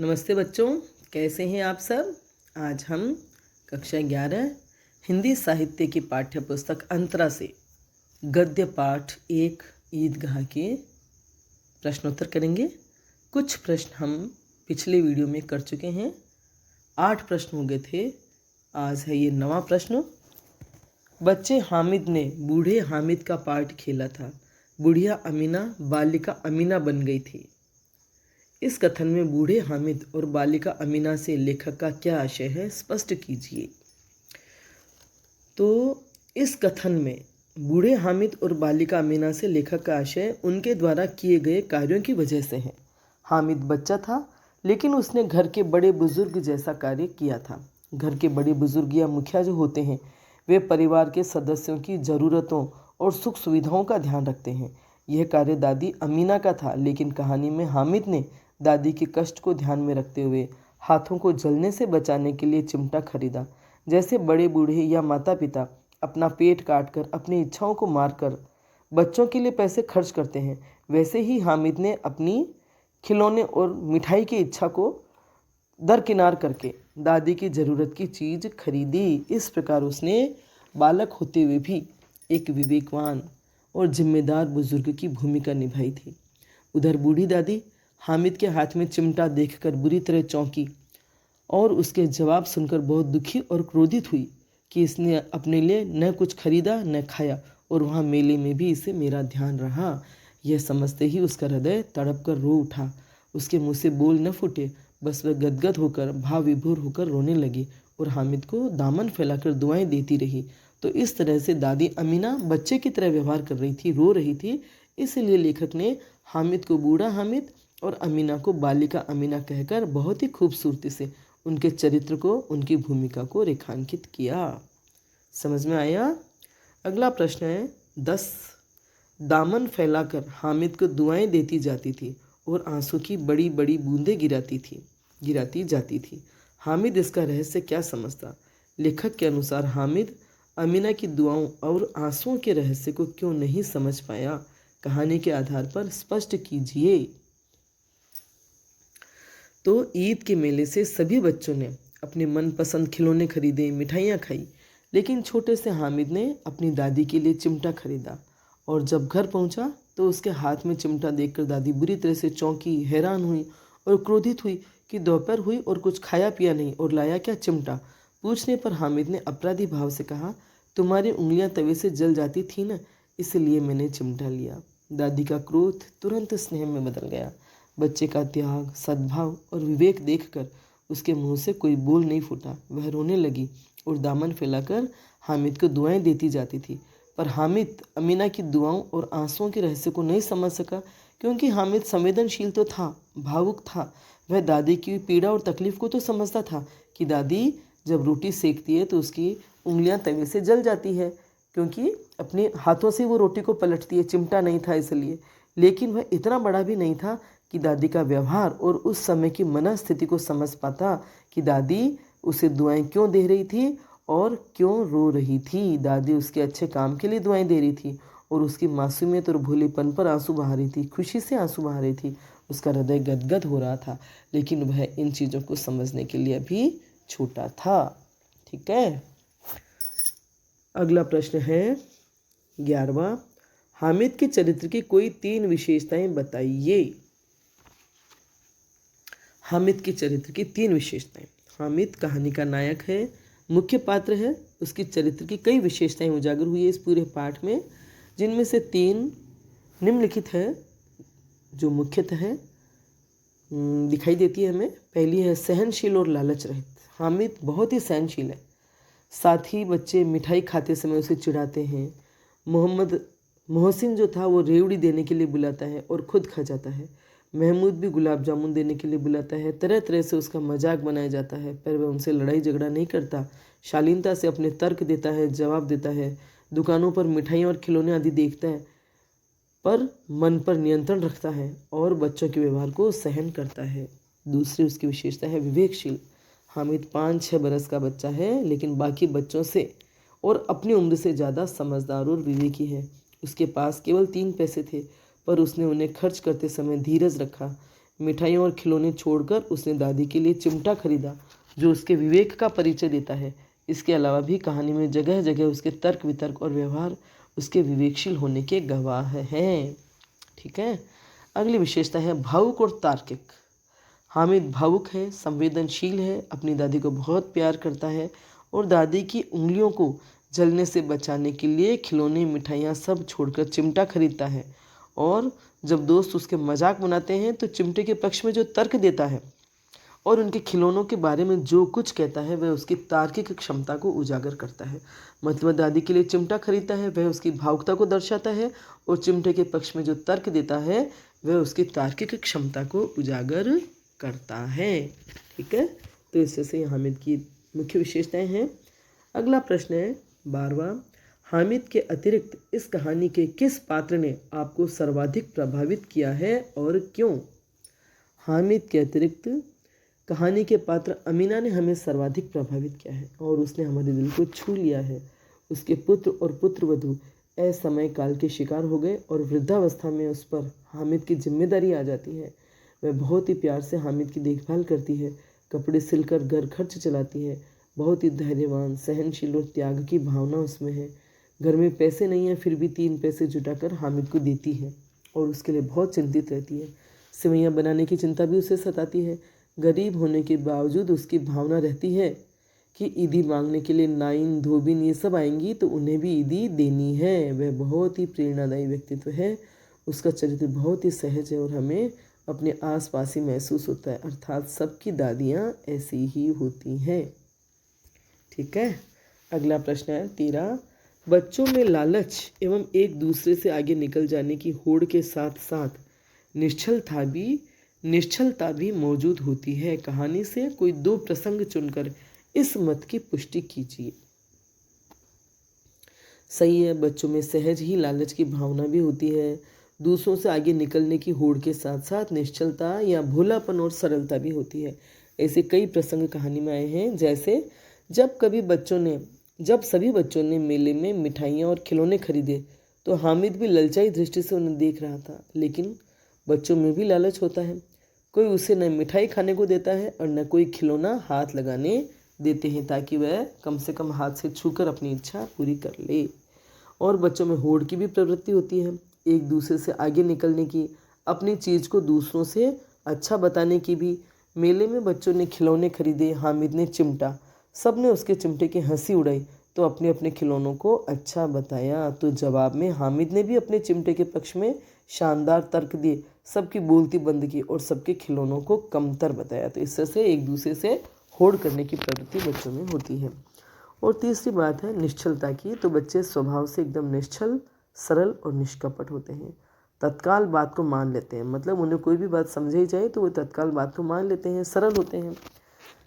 नमस्ते बच्चों, कैसे हैं आप सब। आज हम कक्षा 11 हिंदी साहित्य की पाठ्य पुस्तक अंतरा से गद्य पाठ 1 ईदगाह के प्रश्नोत्तर करेंगे। कुछ प्रश्न हम पिछले वीडियो में कर चुके हैं। 8 प्रश्न हो गए थे, आज है ये 9वां प्रश्न। बच्चे हामिद ने बूढ़े हामिद का पार्ट खेला था। बुढ़िया अमीना बालिका अमीना बन गई थी। इस कथन में बूढ़े हामिद और बालिका अमीना से लेखक का क्या आशय है, स्पष्ट कीजिए। तो इस कथन में बूढ़े हामिद और बालिका अमीना से लेखक का आशय उनके द्वारा किए गए कार्यों की वजह से है। हामिद बच्चा था, लेकिन उसने घर के बड़े बुजुर्ग जैसा कार्य किया था। घर के बड़े बुजुर्ग या मुखिया जो होते हैं, वे परिवार के सदस्यों की ज़रूरतों और सुख सुविधाओं का ध्यान रखते हैं। यह कार्य दादी अमीना का था, लेकिन कहानी में हामिद ने दादी के कष्ट को ध्यान में रखते हुए हाथों को जलने से बचाने के लिए चिमटा खरीदा। जैसे बड़े बूढ़े या माता पिता अपना पेट काटकर अपनी इच्छाओं को मारकर बच्चों के लिए पैसे खर्च करते हैं, वैसे ही हामिद ने अपनी खिलौने और मिठाई की इच्छा को दरकिनार करके दादी की ज़रूरत की चीज़ खरीदी। इस प्रकार उसने बालक होते हुए भी एक विवेकवान और जिम्मेदार बुजुर्ग की भूमिका निभाई थी। उधर बूढ़ी दादी हामिद के हाथ में चिमटा देखकर बुरी तरह चौंकी और उसके जवाब सुनकर बहुत दुखी और क्रोधित हुई कि इसने अपने लिए न कुछ खरीदा न खाया, और वहाँ मेले में भी इसे मेरा ध्यान रहा। यह समझते ही उसका हृदय तड़प कर रो उठा। उसके मुँह से बोल न फूटे, बस वह गदगद होकर भाव विभोर होकर रोने लगी और हामिद को दामन फैलाकर दुआएं देती रही। तो इस तरह से दादी अमीना बच्चे की तरह व्यवहार कर रही थी, रो रही थी। इसलिए लेखक ने हामिद को बूढ़ा हामिद और अमीना को बालिका अमीना कहकर बहुत ही खूबसूरती से उनके चरित्र को, उनकी भूमिका को रेखांकित किया। समझ में आया। अगला प्रश्न है 10। दामन फैलाकर हामिद को दुआएं देती जाती थी और आंसू की बड़ी बड़ी बूंदें गिराती जाती थी। हामिद इसका रहस्य क्या समझता। लेखक के अनुसार हामिद अमीना की दुआओं और आंसुओं के रहस्य को क्यों नहीं समझ पाया, कहानी के आधार पर स्पष्ट कीजिए। तो ईद के मेले से सभी बच्चों ने अपने मनपसंद खिलौने खरीदे, मिठाइयाँ खाई, लेकिन छोटे से हामिद ने अपनी दादी के लिए चिमटा खरीदा। और जब घर पहुंचा तो उसके हाथ में चिमटा देखकर दादी बुरी तरह से चौंकी, हैरान हुई और क्रोधित हुई कि दोपहर हुई और कुछ खाया पिया नहीं, और लाया क्या चिमटा। पूछने पर हामिद ने अपराधी भाव से कहा, तुम्हारी उंगलियां तवे से जल जाती थी ना, इसलिए मैंने चिमटा लिया। दादी का क्रोध तुरंत स्नेह में बदल गया। बच्चे का त्याग, सद्भाव और विवेक देखकर उसके मुंह से कोई बोल नहीं फूटा। वह रोने लगी और दामन फैलाकर हामिद को दुआएं देती जाती थी। पर हामिद अमीना की दुआओं और आंसुओं के रहस्य को नहीं समझ सका, क्योंकि हामिद संवेदनशील तो था, भावुक था। वह दादी की पीड़ा और तकलीफ को तो समझता था कि दादी जब रोटी सेकती है तो उसकी उंगलियां तवे से जल जाती है, क्योंकि अपने हाथों से वो रोटी को पलटती है, चिमटा नहीं था इसलिए। लेकिन वह इतना बड़ा भी नहीं था कि दादी का व्यवहार और उस समय की मनस्थिति को समझ पाता कि दादी उसे दुआएं क्यों दे रही थी और क्यों रो रही थी। दादी उसके अच्छे काम के लिए दुआएं दे रही थी और उसकी मासूमियत और भोलेपन पर आंसू बहा रही थी, खुशी से आंसू बहा रही थी। उसका हृदय गदगद हो रहा था, लेकिन वह इन चीज़ों को समझने के लिए अभी छोटा था। ठीक है। अगला प्रश्न है 11वां। हामिद के चरित्र की कोई 3 विशेषताएं बताइए। हामिद के चरित्र की 3 विशेषताएं। हामिद कहानी का नायक है, मुख्य पात्र है। उसकी चरित्र की कई विशेषताएं उजागर हुई है इस पूरे पाठ में, जिनमें से 3 निम्नलिखित है जो मुख्यतः दिखाई देती है हमें। पहली है सहनशील और लालच रहित। हामिद बहुत ही सहनशील है, साथ ही बच्चे मिठाई खाते समय उसे चिढ़ाते हैं। मोहसिन जो था वो रेवड़ी देने के लिए बुलाता है और खुद खा जाता है। महमूद भी गुलाब जामुन देने के लिए बुलाता है। तरह तरह से उसका मजाक बनाया जाता है, पर वह उनसे लड़ाई झगड़ा नहीं करता। शालीनता से अपने तर्क देता है, जवाब देता है। दुकानों पर मिठाइयाँ और खिलौने आदि देखता है, पर मन पर नियंत्रण रखता है और बच्चों के व्यवहार को सहन करता है। दूसरी उसकी विशेषता है विवेकशील। हामिद 5-6 बरस का बच्चा है, लेकिन बाकी बच्चों से और अपनी उम्र से ज़्यादा समझदार और विवेकी है। उसके पास केवल 3 पैसे थे, पर उसने उन्हें खर्च करते समय धीरज रखा। मिठाइयों और खिलौने छोड़कर उसने दादी के लिए चिमटा खरीदा, जो उसके विवेक का परिचय देता है। इसके अलावा भी कहानी में जगह जगह उसके तर्क वितर्क और व्यवहार उसके विवेकशील होने के गवाह हैं। ठीक है। अगली विशेषता है भावुक और तार्किक। हामिद भावुक है, संवेदनशील है, अपनी दादी को बहुत प्यार करता है और दादी की उंगलियों को जलने से बचाने के लिए खिलौने, मिठाइयाँ सब छोड़कर चिमटा खरीदता है। और जब दोस्त उसके मजाक बनाते हैं तो चिमटे के पक्ष में जो तर्क देता है और उनके खिलौनों के बारे में जो कुछ कहता है वह उसकी तार्किक क्षमता को उजागर करता है। मतलब दादी के लिए चिमटा खरीदता है, वह उसकी भावुकता को दर्शाता है, और चिमटे के पक्ष में जो तर्क देता है वह उसकी तार्किक क्षमता को उजागर करता है। ठीक है। तो इससे से हामिद की मुख्य विशेषताएं हैं। अगला प्रश्न है 12वां। हामिद के अतिरिक्त इस कहानी के किस पात्र ने आपको सर्वाधिक प्रभावित किया है और क्यों? हामिद के अतिरिक्त कहानी के पात्र अमीना ने हमें सर्वाधिक प्रभावित किया है और उसने हमारे दिल को छू लिया है। उसके पुत्र और पुत्रवधू असमय काल के शिकार हो गए और वृद्धावस्था में उस पर हामिद की जिम्मेदारी आ जाती है। वह बहुत ही प्यार से हामिद की देखभाल करती है, कपड़े सिलकर घर खर्च चलाती है। बहुत ही धैर्यवान, सहनशील और त्याग की भावना उसमें है। घर में पैसे नहीं हैं फिर भी 3 पैसे जुटाकर हामिद को देती है और उसके लिए बहुत चिंतित रहती है। सेवैयाँ बनाने की चिंता भी उसे सताती है। गरीब होने के बावजूद उसकी भावना रहती है कि ईदी मांगने के लिए नाइन, धोबिन ये सब आएंगी तो उन्हें भी ईदी देनी है। वह बहुत ही प्रेरणादायी व्यक्तित्व है। उसका चरित्र बहुत ही सहज है और हमें अपने आसपास ही महसूस होता है, अर्थात सबकी दादियाँ ऐसी ही होती हैं। ठीक है। अगला प्रश्न है 13। बच्चों में लालच एवं एक दूसरे से आगे निकल जाने की होड़ के साथ साथ निश्चलता भी मौजूद होती है। कहानी से कोई 2 प्रसंग चुनकर इस मत की पुष्टि कीजिए। सही है, बच्चों में सहज ही लालच की भावना भी होती है। दूसरों से आगे निकलने की होड़ के साथ साथ निश्चलता या भोलापन और सरलता भी होती है। ऐसे कई प्रसंग कहानी में आए हैं, जैसे जब सभी बच्चों ने मेले में मिठाइयाँ और खिलौने खरीदे तो हामिद भी ललचाई दृष्टि से उन्हें देख रहा था। लेकिन बच्चों में भी लालच होता है। कोई उसे न मिठाई खाने को देता है और न कोई खिलौना हाथ लगाने देते हैं, ताकि वह कम से कम हाथ से छूकर अपनी इच्छा पूरी कर ले। और बच्चों में होड़ की भी प्रवृत्ति होती है, एक दूसरे से आगे निकलने की, अपनी चीज़ को दूसरों से अच्छा बताने की भी। मेले में बच्चों ने खिलौने खरीदे, हामिद ने चिमटा। सब ने उसके चिमटे की हंसी उड़ाई तो अपने अपने खिलौनों को अच्छा बताया। तो जवाब में हामिद ने भी अपने चिमटे के पक्ष में शानदार तर्क दिए, सबकी बोलती बंद की और सबके खिलौनों को कमतर बताया। तो इससे से एक दूसरे से होड़ करने की प्रवृत्ति बच्चों में होती है। और तीसरी बात है निश्चलता की। तो बच्चे स्वभाव से एकदम निश्चल, सरल और निष्कपट होते हैं। तत्काल बात को मान लेते हैं, मतलब उन्हें कोई भी बात समझाई जाए तो वो तत्काल बात को मान लेते हैं, सरल होते हैं।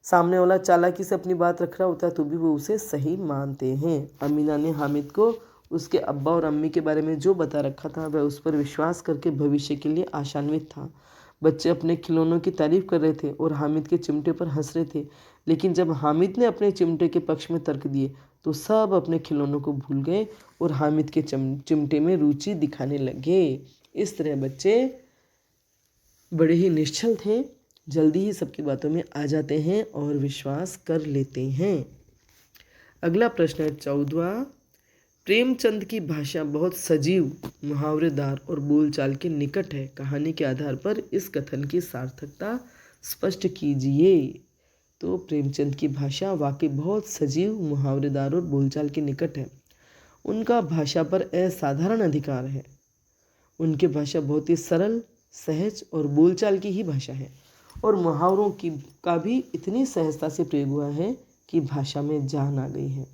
सामने वाला चालाकी से अपनी बात रख रहा होता है तो भी वो उसे सही मानते हैं। अमीना ने हामिद को उसके अब्बा और अम्मी के बारे में जो बता रखा था वह उस पर विश्वास करके भविष्य के लिए आशान्वित था। बच्चे अपने खिलौनों की तारीफ कर रहे थे और हामिद के चिमटे पर हंस रहे थे। लेकिन जब हामिद ने अपने चिमटे के पक्ष में तर्क दिए तो सब अपने खिलौनों को भूल गए और हामिद के चिमटे में रुचि दिखाने लगे। इस तरह बच्चे बड़े ही निश्चल थे, जल्दी ही सबकी बातों में आ जाते हैं और विश्वास कर लेते हैं। अगला प्रश्न है 14वां। प्रेमचंद की भाषा बहुत सजीव, मुहावरेदार और बोलचाल के निकट है। कहानी के आधार पर इस कथन की सार्थकता स्पष्ट कीजिए। तो प्रेमचंद की भाषा वाकई बहुत सजीव, मुहावरेदार और बोलचाल के निकट है। उनका भाषा पर असाधारण अधिकार है। उनकी भाषा बहुत ही सरल, सहज और बोलचाल की ही भाषा है और मुहावरों का भी इतनी सहजता से प्रयोग हुआ है कि भाषा में जान आ गई है।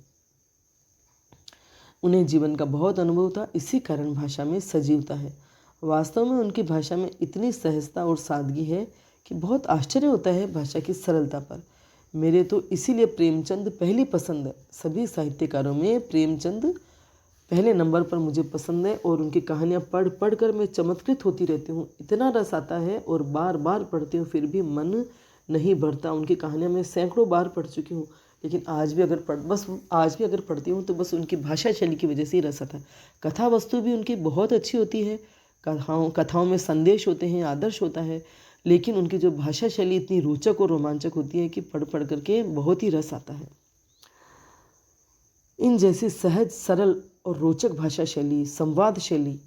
उन्हें जीवन का बहुत अनुभव था, इसी कारण भाषा में सजीवता है। वास्तव में उनकी भाषा में इतनी सहजता और सादगी है कि बहुत आश्चर्य होता है भाषा की सरलता पर। मेरे तो इसीलिए प्रेमचंद पहली पसंद है। सभी साहित्यकारों में प्रेमचंद पहले नंबर पर मुझे पसंद है और उनकी कहानियाँ पढ़ पढ़ कर मैं चमत्कृत होती रहती हूँ। इतना रस आता है और बार बार पढ़ती हूँ फिर भी मन नहीं भरता। उनकी कहानियाँ मैं सैकड़ों बार पढ़ चुकी हूँ, लेकिन आज भी अगर पढ़ती हूँ तो बस उनकी भाषा शैली की वजह से ही रस आता है। कथा वस्तु भी उनकी बहुत अच्छी होती है। कथाओं में संदेश होते हैं, आदर्श होता है, लेकिन उनकी जो भाषा शैली इतनी रोचक और रोमांचक होती है कि पढ़ पढ़ करके बहुत ही रस आता है। इन जैसी सहज, सरल और रोचक भाषा शैली, संवाद शैली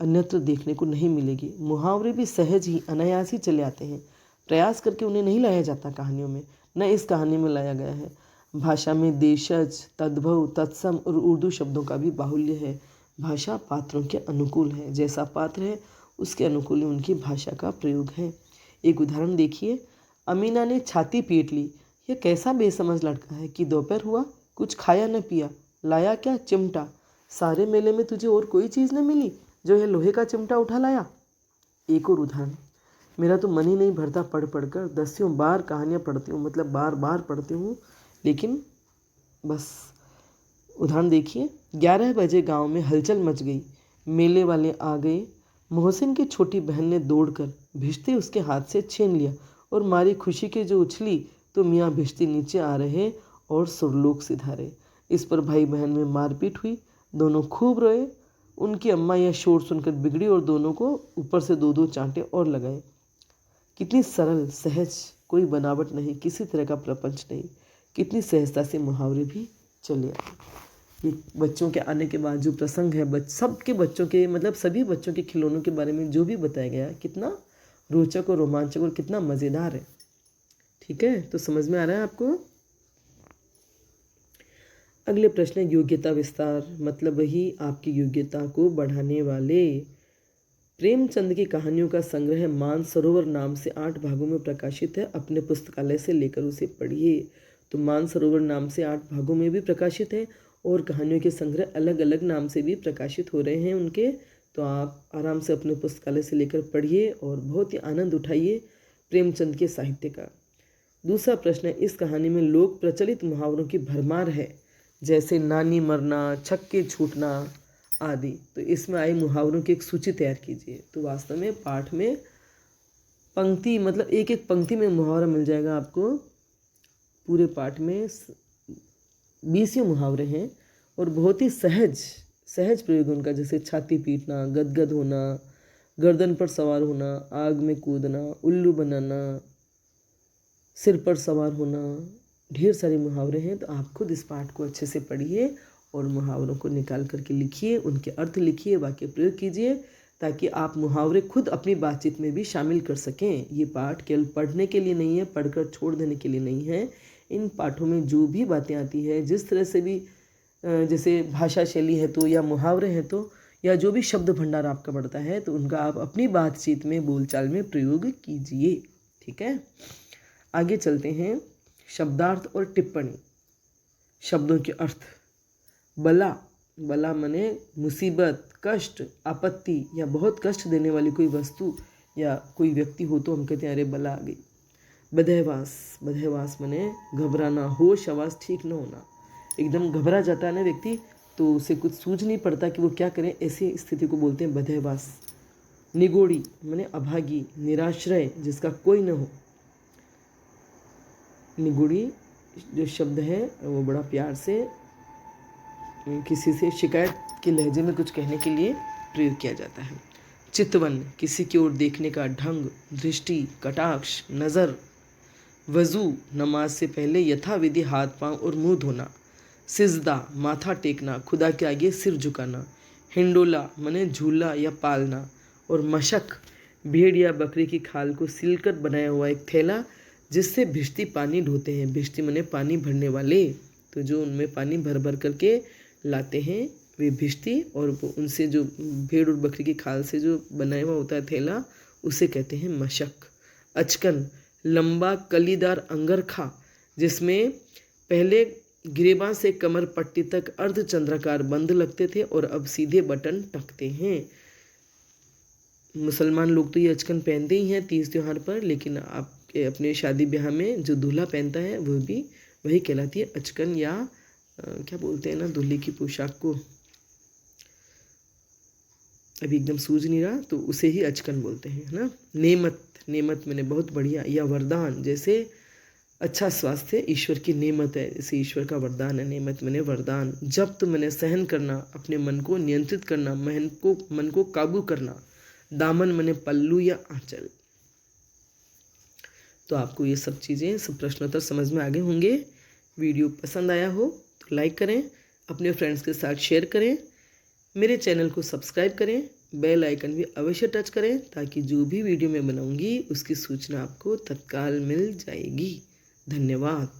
अन्यत्र देखने को नहीं मिलेगी। मुहावरे भी सहज ही, अनायास ही चले आते हैं। प्रयास करके उन्हें नहीं लाया जाता कहानियों में, न इस कहानी में लाया गया है। भाषा में देशज, तद्भव, तत्सम और उर्दू शब्दों का भी बाहुल्य है। भाषा पात्रों के अनुकूल है, जैसा पात्र है उसके अनुकूल ही उनकी भाषा का प्रयोग है। एक उदाहरण देखिए। अमीना ने छाती पीट ली। यह कैसा बेसमझ लड़का है कि दोपहर हुआ, कुछ खाया न पिया, लाया क्या, चिमटा। सारे मेले में तुझे और कोई चीज़ न मिली जो है लोहे का चिमटा उठा लाया। एक और उदाहरण। मेरा तो मन ही नहीं भरता पढ़ पढ़ कर, दसियों बार कहानियाँ पढ़ती हूँ, मतलब बार बार पढ़ती हूँ, लेकिन बस। उदाहरण देखिए। 11 बजे गांव में हलचल मच गई। मेले वाले आ गए। मोहसिन की छोटी बहन ने दौड़कर भिश्ती उसके हाथ से छीन लिया और मारी खुशी के जो उछली तो मियाँ भिश्ती नीचे आ रहे और सुरलोक सिधारे। इस पर भाई बहन में मारपीट हुई। दोनों खूब रोए। उनकी अम्मा यह शोर सुनकर बिगड़ी और दोनों को ऊपर से 2-2 चांटे और लगाए। कितनी सरल, सहज, कोई बनावट नहीं, किसी तरह का प्रपंच नहीं। कितनी सहजता से मुहावरे भी चले आए। ये बच्चों के आने के बाद जो प्रसंग है, सबके बच्चों के, मतलब सभी बच्चों के खिलौनों के बारे में जो भी बताया गया है, कितना रोचक और रोमांचक और कितना मज़ेदार है। ठीक है, तो समझ में आ रहा है आपको। अगले प्रश्न है योग्यता विस्तार, मतलब वही आपकी योग्यता को बढ़ाने वाले। प्रेमचंद की कहानियों का संग्रह मानसरोवर नाम से 8 भागों में प्रकाशित है। अपने पुस्तकालय से लेकर उसे पढ़िए। तो मानसरोवर नाम से 8 भागों में भी प्रकाशित है और कहानियों के संग्रह अलग अलग नाम से भी प्रकाशित हो रहे हैं उनके। तो आप आराम से अपने पुस्तकालय से लेकर पढ़िए और बहुत ही आनंद उठाइए प्रेमचंद के साहित्य का। दूसरा प्रश्न है, इस कहानी में लोक प्रचलित मुहावरों की भरमार है, जैसे नानी मरना, छक्के छूटना आदि। तो इसमें आए मुहावरों की एक सूची तैयार कीजिए। तो वास्तव में पाठ में पंक्ति, मतलब एक एक पंक्ति में मुहावरा मिल जाएगा आपको। पूरे पाठ में 20 मुहावरे हैं और बहुत ही सहज प्रयोग उनका, जैसे छाती पीटना, गदगद होना, गर्दन पर सवार होना, आग में कूदना, उल्लू बनाना, सिर पर सवार होना, ढेर सारे मुहावरे हैं। तो आप खुद इस पाठ को अच्छे से पढ़िए और मुहावरों को निकाल करके लिखिए, उनके अर्थ लिखिए, वाक्य प्रयोग कीजिए, ताकि आप मुहावरे खुद अपनी बातचीत में भी शामिल कर सकें। ये पाठ केवल पढ़ने के लिए नहीं है, पढ़कर छोड़ देने के लिए नहीं है। इन पाठों में जो भी बातें आती है, जिस तरह से भी, जैसे भाषा शैली है तो, या मुहावरे हैं तो, या जो भी शब्द भंडार आपका बढ़ता है, तो उनका आप अपनी बातचीत में, बोलचाल में प्रयोग कीजिए। ठीक है, आगे चलते हैं। शब्दार्थ और टिप्पणी। शब्दों के अर्थ। बला मने मुसीबत, कष्ट, आपत्ति या बहुत कष्ट देने वाली कोई वस्तु या कोई व्यक्ति हो तो हम कहते हैं अरे बला आ गई। बदहवास मने घबराना, होश आवाज़ ठीक न होना। एकदम घबरा जाता है ना व्यक्ति, तो उसे कुछ सूझ नहीं पड़ता कि वो क्या करें, ऐसी स्थिति को बोलते हैं बदहवास। निगोड़ी मने अभागी, निराश्रय, जिसका कोई न हो। निगुड़ी जो शब्द है वो बड़ा प्यार से किसी से शिकायत के लहजे में कुछ कहने के लिए प्रयोग किया जाता है। चितवन किसी की ओर देखने का ढंग, दृष्टि, कटाक्ष, नज़र। वज़ू नमाज से पहले यथाविधि हाथ पांव और मुंह धोना। सिजदा माथा टेकना, खुदा के आगे सिर झुकाना। हिंडोला मने झूला या पालना। और मशक भेड़ या बकरी की खाल को सिलकर बनाया हुआ एक थैला, जिससे भिश्ती पानी ढोते हैं। भिश्ती मने पानी भरने वाले, तो जो उनमें पानी भर भर करके लाते हैं वे भिश्ती, और उनसे जो भेड़ और बकरी की खाल से जो बनाया हुआ होता है थैला, उसे कहते हैं मशक। अचकन लंबा कलीदार अंगरखा, जिसमें पहले गिरेबां से कमर पट्टी तक अर्धचंद्राकार बंद लगते थे और अब सीधे बटन टकते हैं। मुसलमान लोग तो ये अचकन पहनते ही हैं तीज त्योहार पर, लेकिन आप अपने शादी ब्याह में जो दूल्हा पहनता है वो भी वही कहलाती है अचकन, या क्या बोलते हैं ना दूल्हे की पोशाक को, अभी एकदम सूझ नहीं रहा, तो उसे ही अचकन बोलते हैं, है ना। नेमत मैंने बहुत बढ़िया, या वरदान, जैसे अच्छा स्वास्थ्य ईश्वर की नेमत है, जैसे ईश्वर का वरदान है। नेमत मैंने वरदान। जब्त मैंने सहन करना, अपने मन को नियंत्रित करना, मन को काबू करना। दामन मैंने पल्लू या आंचल। तो आपको ये सब चीज़ें, सब प्रश्नोत्तर समझ में आ गए होंगे। वीडियो पसंद आया हो तो लाइक करें, अपने फ्रेंड्स के साथ शेयर करें, मेरे चैनल को सब्सक्राइब करें, बेल आइकन भी अवश्य टच करें ताकि जो भी वीडियो मैं बनाऊंगी उसकी सूचना आपको तत्काल मिल जाएगी। धन्यवाद।